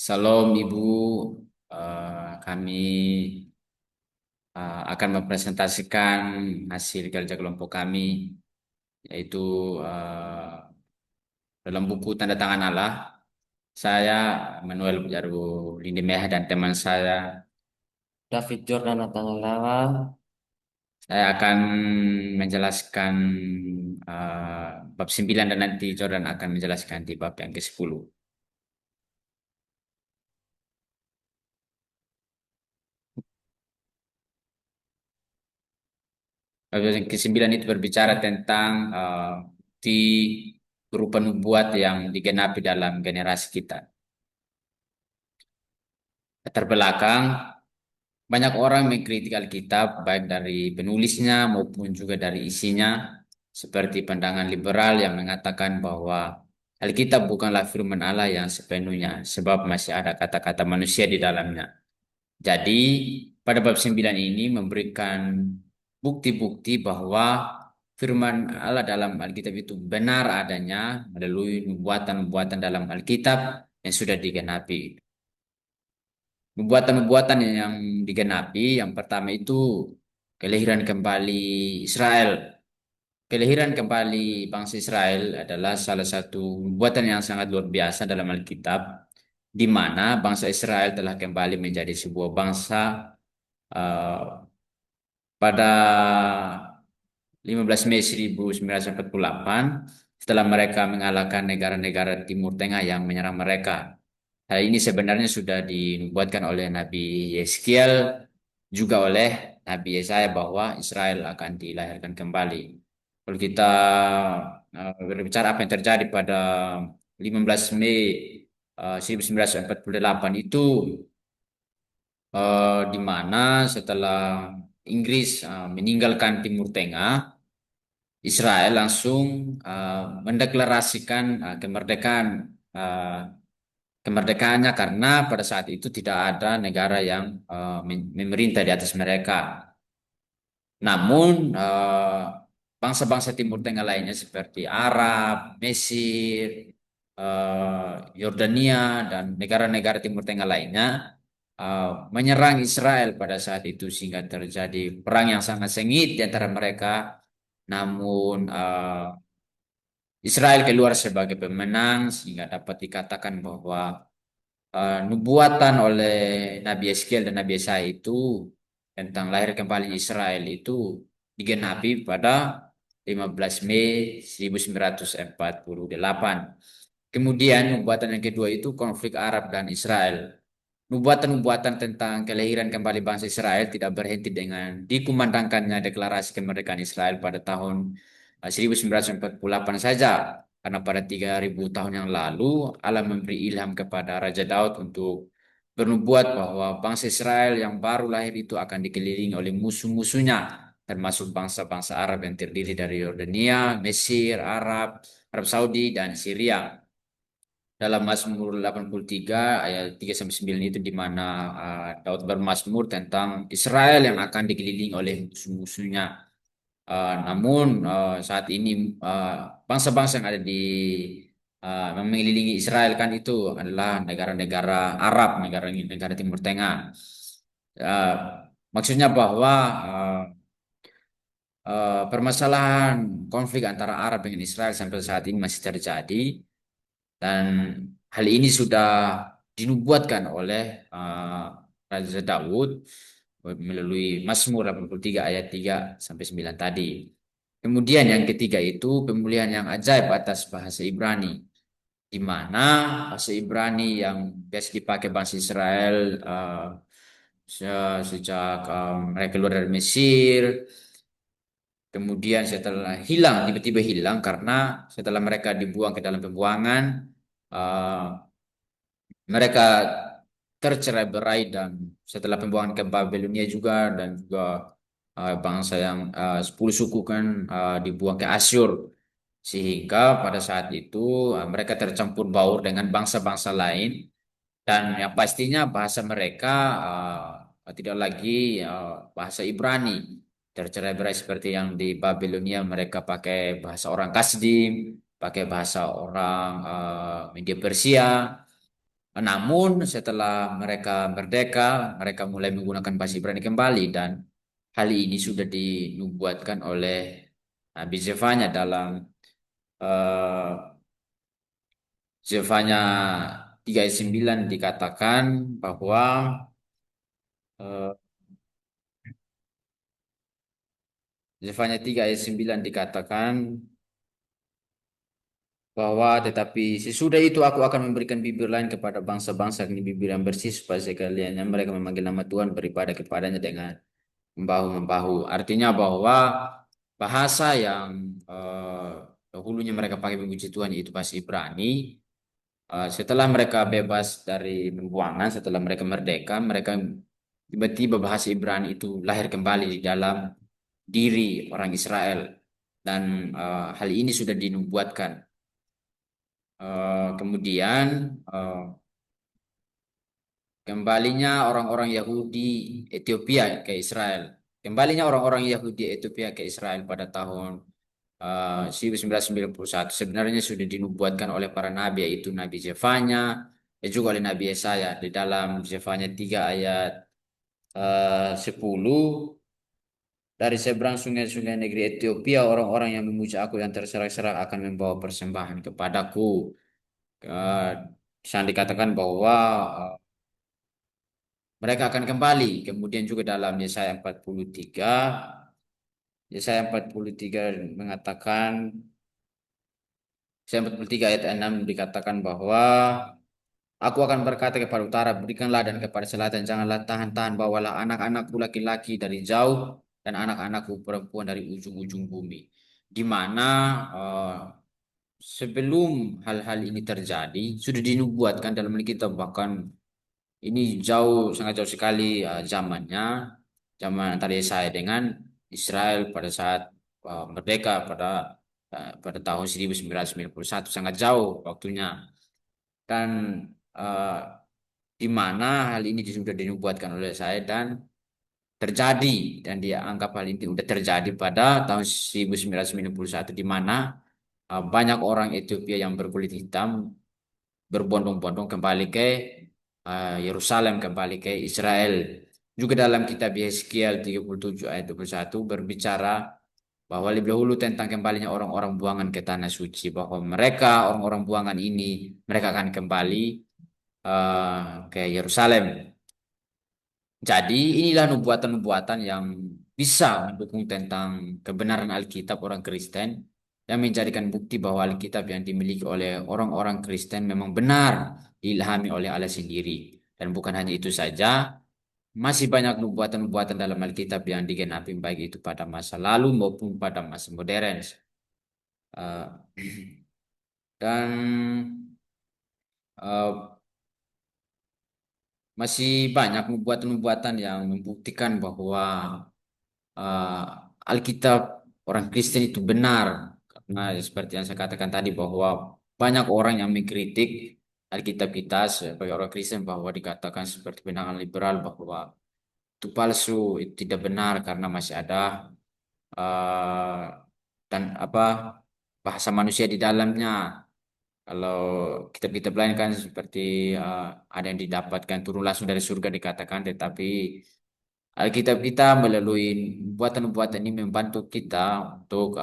Salam Ibu. Kami akan mempresentasikan hasil kerja kelompok kami, yaitu eh, dalam buku Tanda Tangan Allah. Saya Manuel Jarwo Lindemeh dan teman saya, David Jordan Atangalawa. saya akan menjelaskan bab 9 dan nanti Jordan akan menjelaskan di bab yang ke-10. Bab yang ke-9 itu berbicara tentang bukti berupa nubuat yang digenapi dalam generasi kita. Latar belakang, banyak orang mengkritik Alkitab, baik dari penulisnya maupun juga dari isinya, seperti pandangan liberal yang mengatakan bahwa Alkitab bukanlah firman Allah yang sepenuhnya, sebab masih ada kata-kata manusia di dalamnya. Jadi, pada bab 9 ini memberikan bukti-bukti bahwa firman Allah dalam Alkitab itu benar adanya melalui nubuatan-nubuatan dalam Alkitab yang sudah digenapi. Nubuatan-nubuatan yang digenapi, yang pertama itu kelahiran kembali Israel. Kelahiran kembali bangsa Israel adalah salah satu nubuatan yang sangat luar biasa dalam Alkitab, di mana bangsa Israel telah kembali menjadi sebuah bangsa eh, pada 15 Mei 1948 setelah mereka mengalahkan negara-negara Timur Tengah yang menyerang mereka. Hal ini sebenarnya sudah dinubuatkan oleh Nabi Yeskiel juga oleh Nabi Yesaya bahwa Israel akan dilahirkan kembali. Kalau kita berbicara apa yang terjadi pada 15 Mei 1948 itu, di mana setelah Inggris meninggalkan Timur Tengah, Israel langsung mendeklarasikan uh, kemerdekaannya karena pada saat itu tidak ada negara yang memerintah di atas mereka. Namun bangsa-bangsa Timur Tengah lainnya seperti Arab, Mesir, Yordania dan negara-negara Timur Tengah lainnya menyerang Israel pada saat itu sehingga terjadi perang yang sangat sengit di antara mereka. Namun Israel keluar sebagai pemenang sehingga dapat dikatakan bahwa nubuatan oleh Nabi Yeskiel dan Nabi Yesaya itu tentang lahir kembali Israel itu digenapi pada 15 Mei 1948. Kemudian nubuatan yang kedua itu konflik Arab dan Israel. Nubuatan-nubuatan tentang kelahiran kembali bangsa Israel tidak berhenti dengan dikumandangkannya deklarasi kemerdekaan Israel pada tahun 1948 saja. Karena pada 3.000 tahun yang lalu Allah memberi ilham kepada Raja Daud untuk bernubuat bahwa bangsa Israel yang baru lahir itu akan dikelilingi oleh musuh-musuhnya, termasuk bangsa-bangsa Arab yang terdiri dari Yordania, Mesir, Arab Saudi, dan Syria. Dalam Mazmur 83 ayat 3 sampai 9 itu di mana Daud bermazmur tentang Israel yang akan dikelilingi oleh musuh-musuhnya. Namun saat ini bangsa-bangsa yang ada di yang mengelilingi Israel kan itu adalah negara-negara Arab, negara-negara Timur Tengah. Eh, Maksudnya bahwa permasalahan konflik antara Arab dengan Israel sampai saat ini masih terjadi. Dan hal ini sudah dinubuatkan oleh Raja Daud melalui Mazmur 83 ayat 3 sampai 9 tadi. Kemudian yang ketiga itu pemulihan yang ajaib atas bahasa Ibrani, di mana bahasa Ibrani yang biasa dipakai bangsa Israel sejak mereka keluar dari Mesir, kemudian setelah hilang, tiba-tiba hilang karena setelah mereka dibuang ke dalam pembuangan, eh, mereka tercerai-berai dan setelah pembuangan ke Babilonia juga dan juga bangsa yang 10 suku kan dibuang ke Asyur sehingga pada saat itu mereka tercampur baur dengan bangsa-bangsa lain dan yang pastinya bahasa mereka tidak lagi bahasa Ibrani, tercerai-berai seperti yang di Babilonia mereka pakai bahasa orang Kasdim, pakai bahasa orang Media Persia. Namun setelah mereka merdeka, mereka mulai menggunakan bahasa Ibrani kembali dan hal ini sudah dinubuatkan oleh Nabi Zefanya dalam eh, Zefanya 3 ayat 9 dikatakan bahwa eh, Zefanya 3 ayat 9 dikatakan bahwa tetapi sesudah itu aku akan memberikan bibir lain kepada bangsa-bangsa ini bibir yang bersih supaya sekaliannya mereka memanggil nama Tuhan beribadah kepadanya dengan membahu-membahu. Artinya bahwa bahasa yang dahulunya mereka pakai memuji Tuhan yaitu bahasa Ibrani. Setelah mereka bebas dari pembuangan, setelah mereka merdeka, mereka tiba-tiba bahasa Ibrani itu lahir kembali di dalam diri orang Israel. Dan hal ini sudah dinubuatkan. Kemudian eh, kembalinya orang-orang Yahudi Ethiopia ke Israel. Kembalinya orang-orang Yahudi Ethiopia ke Israel pada tahun 1991 sebenarnya sudah dinubuatkan oleh para nabi yaitu Nabi Zefanya dan juga oleh Nabi Yesaya di dalam Zefanya 3 ayat 10 dari seberang sungai-sungai negeri Ethiopia orang-orang yang memuja aku yang terserak-serak akan membawa persembahan kepadaku. Eh, Yang dikatakan bahwa eh, mereka akan kembali. Kemudian juga dalam Yesaya 43 mengatakan, Yesaya 43 ayat 6 dikatakan bahwa aku akan berkata kepada utara, berikanlah dan kepada selatan, janganlah tahan-tahan, bawalah anak-anakku laki-laki dari jauh dan anak-anakku perempuan dari ujung-ujung bumi. Di mana eh, sebelum hal-hal ini terjadi, sudah dinubuatkan dalam Alkitab bahkan ini jauh, sangat jauh sekali zamannya, zaman antara Yesaya dengan Israel pada saat merdeka pada tahun 1991 sangat jauh waktunya. Dan eh, di mana hal ini sudah dinubuatkan oleh saya dan terjadi dan dia anggap hal ini sudah terjadi pada tahun 1991 di mana banyak orang Ethiopia yang berkulit hitam berbondong-bondong kembali ke Yerusalem, kembali ke Israel. Juga dalam kitab Yeskiel 37 ayat 21 berbicara bahwa lebih dahulu tentang kembalinya orang-orang buangan ke tanah suci, bahwa mereka, orang-orang buangan ini, mereka akan kembali ke Yerusalem. Jadi inilah nubuatan-nubuatan yang bisa mendukung tentang kebenaran Alkitab orang Kristen yang menjadikan bukti bahwa Alkitab yang dimiliki oleh orang-orang Kristen memang benar diilhami oleh Allah sendiri. Dan bukan hanya itu saja, masih banyak nubuatan-nubuatan dalam Alkitab yang digenapi baik itu pada masa lalu maupun pada masa modern. Eh, dan eh, masih banyak nubuatan-nubuatan yang membuktikan bahwa eh, Alkitab orang Kristen itu benar karena seperti yang saya katakan tadi bahwa banyak orang yang mengkritik Alkitab kita sebagai orang Kristen bahwa dikatakan seperti pandangan liberal bahwa itu palsu, itu tidak benar karena masih ada eh, dan apa bahasa manusia di dalamnya. Kalau kitab-kitab lain kan seperti eh, ada yang didapatkan turun langsung dari surga dikatakan, tetapi Alkitab kita melalui buatan-buatan ini membantu kita untuk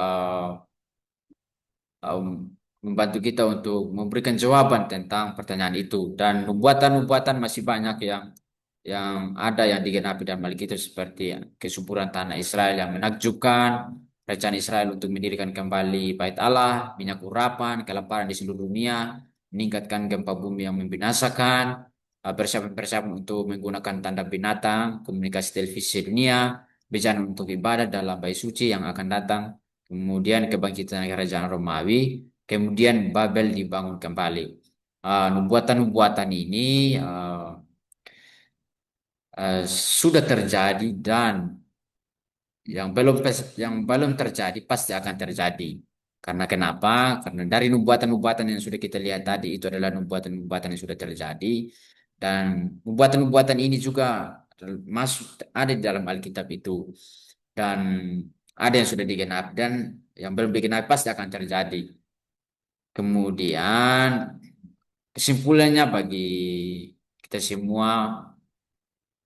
um, membantu kita untuk memberikan jawaban tentang pertanyaan itu dan nubuatan-nubuatan masih banyak yang ada yang digenapi dalam Alkitab seperti kesuburan tanah Israel yang menakjubkan, rencana Israel untuk mendirikan kembali Bait Allah, minyak urapan, kelaparan di seluruh dunia, meningkatkan gempa bumi yang membinasakan, persiapan-persiapan untuk menggunakan tanda binatang, komunikasi televisi dunia, bencana untuk ibadah dalam bait suci yang akan datang, kemudian kebangkitan kerajaan Romawi, kemudian Babel dibangun kembali. Nubuatan-nubuatan ini sudah terjadi dan yang belum terjadi pasti akan terjadi. Karena kenapa? Karena dari nubuatan-nubuatan yang sudah kita lihat tadi itu adalah nubuatan-nubuatan yang sudah terjadi dan nubuatan-nubuatan ini juga masuk ada di dalam Alkitab itu dan ada yang sudah digenapi dan yang belum digenapi pasti akan terjadi. Kemudian Kesimpulannya bagi kita semua,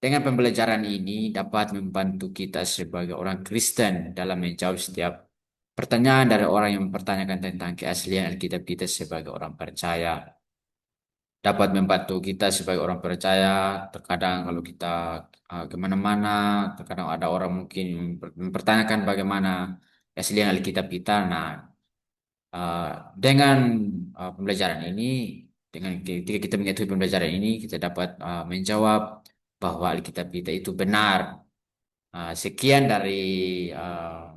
dengan pembelajaran ini dapat membantu kita sebagai orang Kristen dalam menjawab setiap pertanyaan dari orang yang mempertanyakan tentang keaslian Alkitab kita sebagai orang percaya. Dapat membantu kita sebagai orang percaya. Terkadang kalau kita kemana-mana, terkadang ada orang mungkin mempertanyakan bagaimana keaslian Alkitab kita. Nah, uh, dengan pembelajaran ini, dengan ketika kita mengetahui pembelajaran ini, kita dapat menjawab bahwa Alkitab kita itu benar. Sekian dari uh,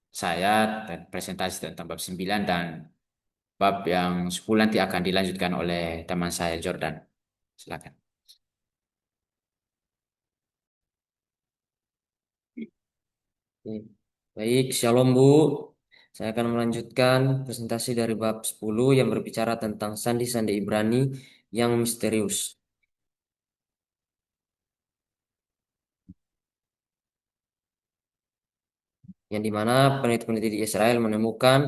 saya dan presentasi tentang bab 9 dan bab yang 10 nanti akan dilanjutkan oleh teman saya Jordan. Silakan. Oke. Baik, Shalom Bu. Saya akan melanjutkan presentasi dari bab 10 yang berbicara tentang sandi-sandi Ibrani yang misterius. Yang dimana peneliti-peneliti di Israel menemukan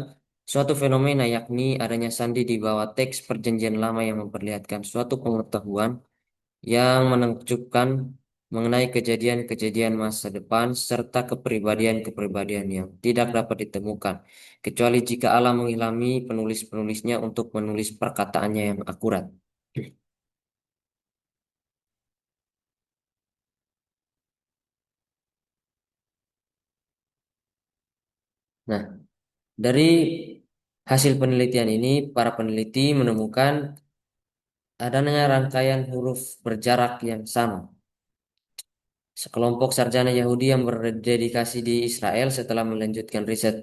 suatu fenomena yakni adanya sandi di bawah teks perjanjian lama yang memperlihatkan suatu pengetahuan yang menakjubkan mengenai kejadian-kejadian masa depan serta kepribadian-kepribadian yang tidak dapat ditemukan, kecuali jika Allah mengilhami penulis-penulisnya untuk menulis perkataannya yang akurat. Nah, dari hasil penelitian ini, para peneliti menemukan adanya rangkaian huruf berjarak yang sama. Sekelompok sarjana Yahudi yang berdedikasi di Israel setelah melanjutkan riset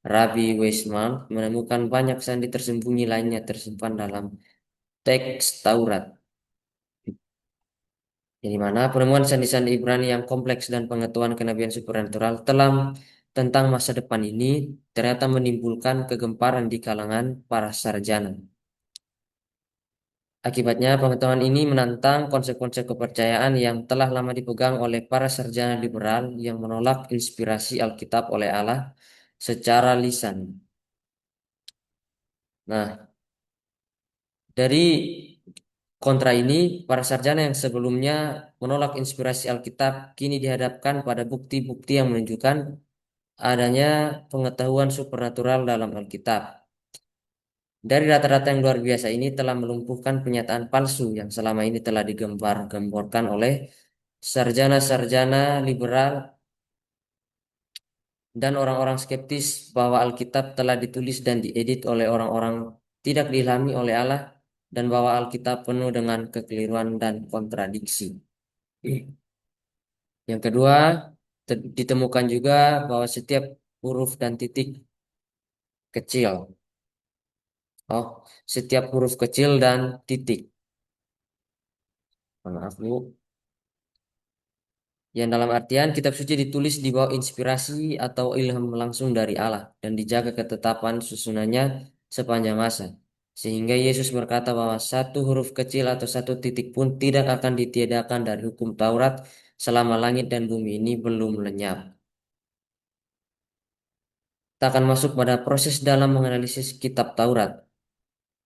Rabbi Weissman menemukan banyak sandi tersembunyi lainnya tersimpan dalam teks Taurat. Di mana penemuan sandi-sandi Ibrani yang kompleks dan pengetahuan kenabian supernatural tentang masa depan ini ternyata menimbulkan kegemparan di kalangan para sarjana. Akibatnya, pengetahuan ini menantang konsep-konsep kepercayaan yang telah lama dipegang oleh para sarjana liberal yang menolak inspirasi Alkitab oleh Allah secara lisan. Nah, dari kontra ini, para sarjana yang sebelumnya menolak inspirasi Alkitab kini dihadapkan pada bukti-bukti yang menunjukkan adanya pengetahuan supernatural dalam Alkitab. Dari data-data yang luar biasa ini telah melumpuhkan penyataan palsu yang selama ini telah digembar-gemborkan oleh sarjana-sarjana liberal dan orang-orang skeptis bahwa Alkitab telah ditulis dan diedit oleh orang-orang tidak diilhami oleh Allah dan bahwa Alkitab penuh dengan kekeliruan dan kontradiksi. Yang kedua, ditemukan juga bahwa setiap huruf dan titik kecil, oh, setiap huruf kecil dan titik, maaf Bu, yang dalam artian kitab suci ditulis di bawah inspirasi atau ilham langsung dari Allah dan dijaga ketetapan susunannya sepanjang masa. Sehingga Yesus berkata bahwa satu huruf kecil atau satu titik pun tidak akan ditiadakan dari hukum Taurat selama langit dan bumi ini belum lenyap. Kita akan masuk pada proses dalam menganalisis kitab Taurat.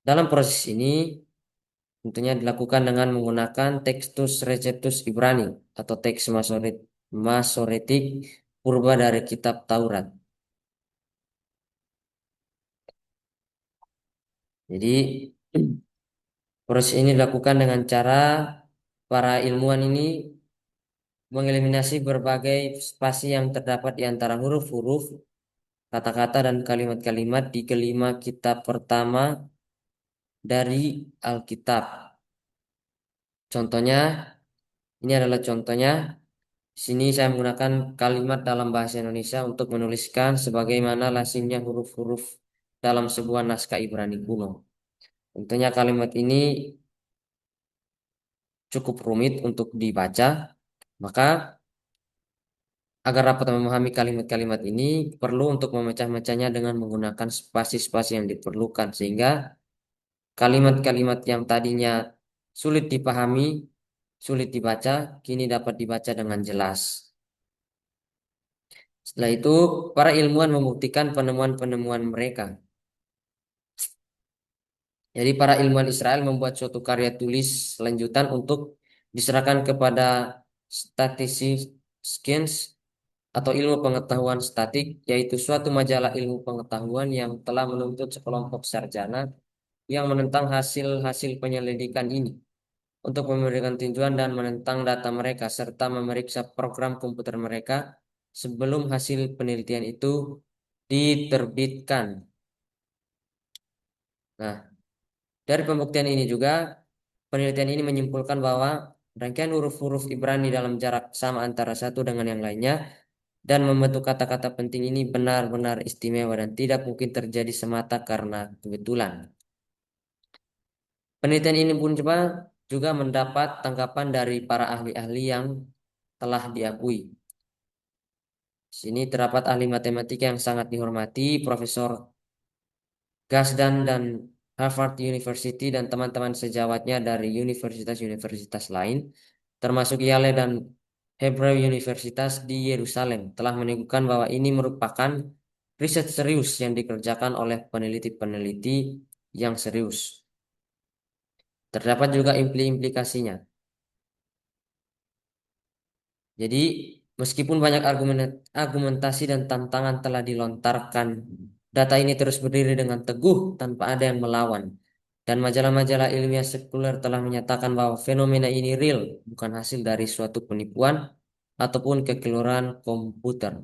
Dalam proses ini tentunya dilakukan dengan menggunakan Textus Receptus Ibrani atau teks Masoretik purba dari kitab Taurat. Jadi proses ini dilakukan dengan cara para ilmuwan ini mengeliminasi berbagai spasi yang terdapat di antara huruf-huruf, kata-kata dan kalimat-kalimat di kelima kitab pertama dari Alkitab. Contohnya, ini adalah contohnya. Di sini saya menggunakan kalimat dalam bahasa Indonesia untuk menuliskan sebagaimana lazimnya huruf-huruf dalam sebuah naskah Ibrani kuno. Tentunya kalimat ini cukup rumit untuk dibaca, maka agar dapat memahami kalimat-kalimat ini perlu untuk memecah-mecahnya dengan menggunakan spasi-spasi yang diperlukan sehingga kalimat-kalimat yang tadinya sulit dipahami, sulit dibaca, kini dapat dibaca dengan jelas. Setelah itu, para ilmuwan membuktikan penemuan-penemuan mereka. Jadi para ilmuwan Israel membuat suatu karya tulis lanjutan untuk diserahkan kepada statisticians atau ilmu pengetahuan statik, yaitu suatu majalah ilmu pengetahuan yang telah menuntut sekelompok sarjana yang menentang hasil-hasil penyelidikan ini untuk memberikan tinjauan dan menentang data mereka serta memeriksa program komputer mereka sebelum hasil penelitian itu diterbitkan. Nah, dari pembuktian ini juga, penelitian ini menyimpulkan bahwa rangkaian huruf-huruf Ibrani dalam jarak sama antara satu dengan yang lainnya dan membentuk kata-kata penting ini benar-benar istimewa dan tidak mungkin terjadi semata karena kebetulan. Penelitian ini pun juga mendapat tanggapan dari para ahli-ahli yang telah diakui. Di sini terdapat ahli matematika yang sangat dihormati, Profesor Gazdan dan Harvard University dan teman-teman sejawatnya dari universitas-universitas lain, termasuk Yale dan Hebrew Universitas di Yerusalem, telah meneguhkan bahwa ini merupakan riset serius yang dikerjakan oleh peneliti-peneliti yang serius. Terdapat juga implikasinya. Jadi, meskipun banyak argumentasi dan tantangan telah dilontarkan, data ini terus berdiri dengan teguh tanpa ada yang melawan. Dan majalah-majalah ilmiah sekuler telah menyatakan bahwa fenomena ini real, bukan hasil dari suatu penipuan ataupun kekeliruan komputer.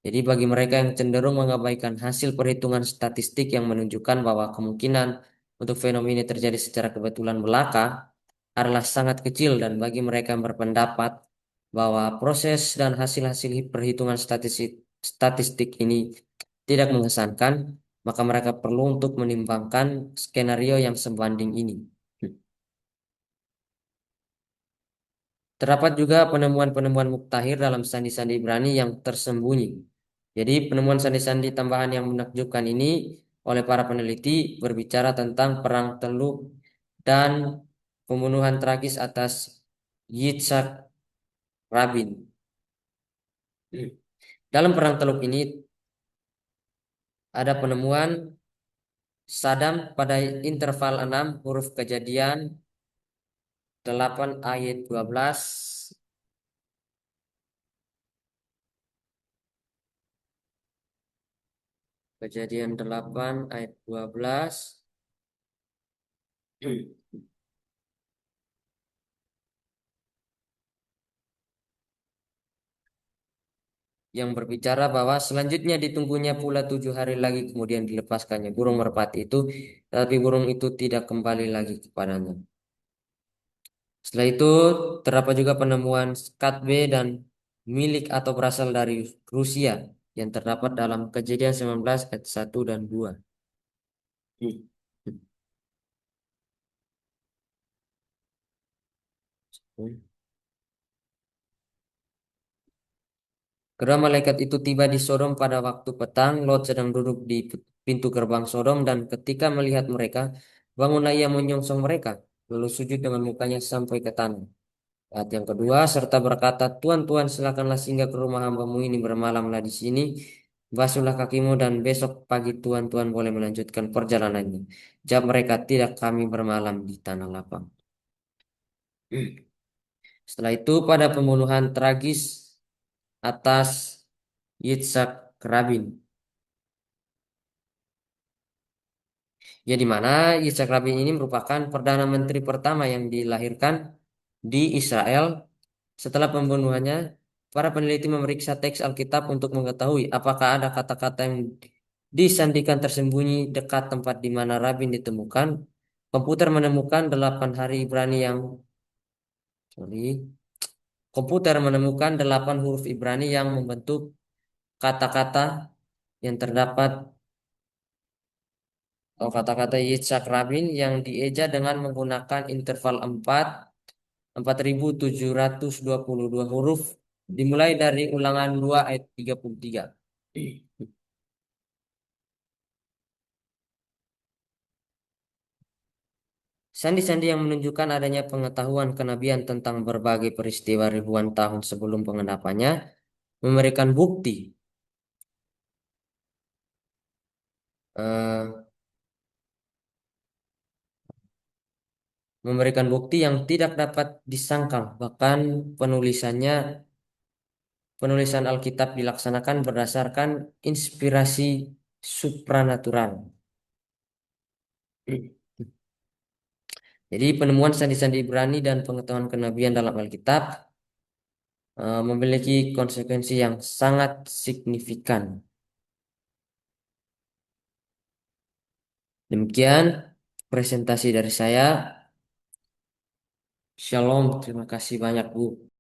Jadi bagi mereka yang cenderung mengabaikan hasil perhitungan statistik yang menunjukkan bahwa kemungkinan untuk fenomena ini terjadi secara kebetulan belaka adalah sangat kecil, dan bagi mereka yang berpendapat bahwa proses dan hasil-hasil perhitungan statistik ini tidak mengesankan, maka mereka perlu untuk menimbangkan skenario yang sebanding ini. Terdapat juga penemuan-penemuan muktahir dalam sandi-sandi Ibrani yang tersembunyi. Jadi penemuan sandi-sandi tambahan yang menakjubkan ini oleh para peneliti berbicara tentang perang Teluk dan pembunuhan tragis atas Yitzhak Rabin. Dalam perang Teluk ini ada penemuan Saddam pada interval 6 huruf Kejadian 8 ayat 12, Kejadian 8 ayat 12 yang berbicara bahwa selanjutnya ditunggunya pula 7 hari lagi kemudian dilepaskannya burung merpati itu, tapi burung itu tidak kembali lagi kepadanya. Setelah itu terdapat juga penemuan skat B dan milik atau berasal dari Rusia yang terdapat dalam Kejadian 19 ayat 1 dan 2. Kedua malaikat itu tiba di Sodom pada waktu petang. Lot sedang duduk di pintu gerbang Sodom, dan ketika melihat mereka, bangunlah ia menyongsong mereka, lalu sujud dengan mukanya sampai ke tanah. Ayat yang kedua, serta berkata, Tuhan, Tuhan, silakanlah singgah ke rumah hambamu ini, bermalamlah di sini, basuhlah kakimu, dan besok pagi Tuhan, Tuhan boleh melanjutkan perjalanannya. Jawab mereka, tidak, kami bermalam di tanah lapang. Setelah itu pada pembunuhan tragis atas Yitzhak Rabin. Ya, di mana Yitzhak Rabin ini merupakan Perdana Menteri pertama yang dilahirkan di Israel. Setelah pembunuhannya, para peneliti memeriksa teks Alkitab untuk mengetahui apakah ada kata-kata yang disandikan tersembunyi dekat tempat di mana Rabin ditemukan. Komputer menemukan 8 hari Ibrani yang sorry, komputer menemukan 8 huruf Ibrani yang membentuk kata-kata yang terdapat kata-kata Yitzhak Rabin yang dieja dengan menggunakan interval 4.722 huruf dimulai dari Ulangan 2 ayat 33. Sandi-sandi yang menunjukkan adanya pengetahuan kenabian tentang berbagai peristiwa ribuan tahun sebelum pengendapannya memberikan bukti eh, memberikan bukti yang tidak dapat disangkal. Bahkan penulisan Alkitab dilaksanakan berdasarkan inspirasi supranatural. Jadi penemuan sandi-sandi Ibrani dan pengetahuan kenabian dalam Alkitab memiliki konsekuensi yang sangat signifikan. Demikian presentasi dari saya. Shalom, terima kasih banyak Bu.